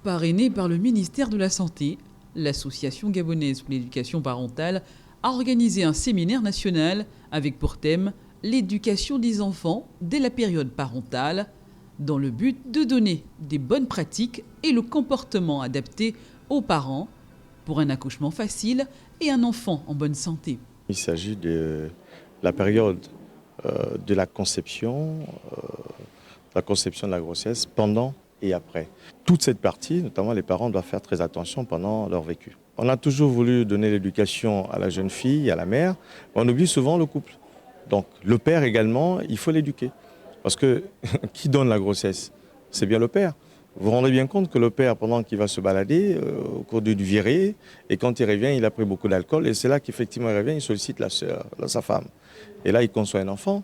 Parrainée par le ministère de la Santé, l'Association gabonaise pour l'éducation parentale a organisé un séminaire national avec pour thème l'éducation des enfants dès la période parentale, dans le but de donner des bonnes pratiques et le comportement adapté aux parents pour un accouchement facile et un enfant en bonne santé. Il s'agit de la période de la conception de la grossesse, pendant et après. Toute cette partie, notamment les parents, doivent faire très attention pendant leur vécu. On a toujours voulu donner l'éducation à la jeune fille, à la mère, mais on oublie souvent le couple. Donc le père également, il faut l'éduquer. Parce que qui donne la grossesse? C'est bien le père. Vous vous rendez bien compte que le père, pendant qu'il va se balader, au cours d'une virée, et quand il revient, il a pris beaucoup d'alcool, et c'est là qu'effectivement il revient, il sollicite la sœur, sa femme. Et là, il conçoit un enfant,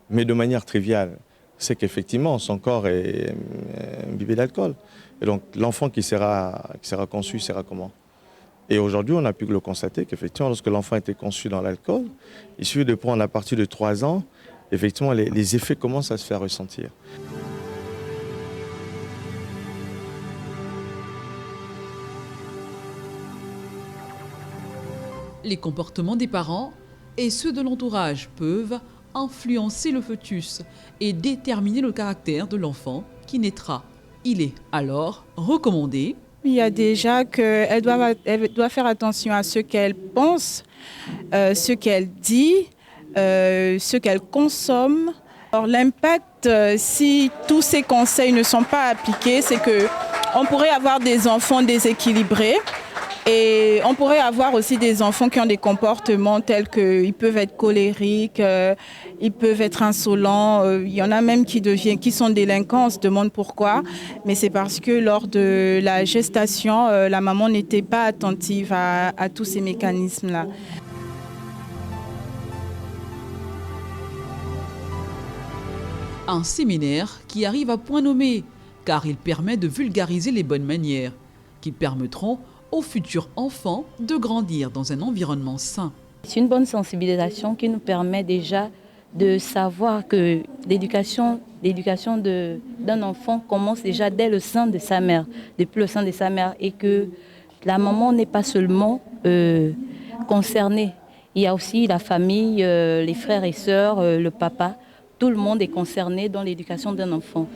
mais de manière triviale. C'est qu'effectivement, son corps est imbibé d'alcool. Et donc, l'enfant qui sera conçu sera comment? Et aujourd'hui, on a pu le constater qu'effectivement, lorsque l'enfant était conçu dans l'alcool, il suffit de prendre à partir de 3 ans, effectivement, les effets commencent à se faire ressentir. Les comportements des parents et ceux de l'entourage peuvent influencer le fœtus et déterminer le caractère de l'enfant qui naîtra. Il est alors recommandé. Il y a déjà qu'elle doit faire attention à ce qu'elle pense, ce qu'elle dit, ce qu'elle consomme. Alors, l'impact, si tous ces conseils ne sont pas appliqués, c'est qu'on pourrait avoir des enfants déséquilibrés. Et on pourrait avoir aussi des enfants qui ont des comportements tels qu'ils peuvent être colériques, ils peuvent être insolents. Il y en a même qui sont délinquants, on se demande pourquoi. Mais c'est parce que lors de la gestation, la maman n'était pas attentive à tous ces mécanismes-là. Un séminaire qui arrive à point nommé, car il permet de vulgariser les bonnes manières, qui permettront aux futurs enfants de grandir dans un environnement sain. C'est une bonne sensibilisation qui nous permet déjà de savoir que l'éducation d'un enfant commence déjà dès le sein de sa mère, depuis le sein de sa mère, et que la maman n'est pas seulement concernée. Il y a aussi la famille, les frères et sœurs, le papa, tout le monde est concerné dans l'éducation d'un enfant.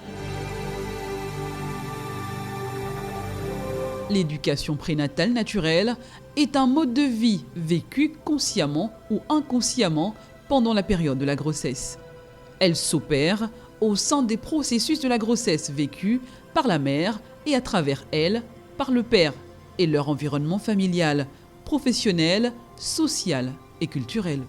L'éducation prénatale naturelle est un mode de vie vécu consciemment ou inconsciemment pendant la période de la grossesse. Elle s'opère au sein des processus de la grossesse vécue par la mère et à travers elle par le père et leur environnement familial, professionnel, social et culturel.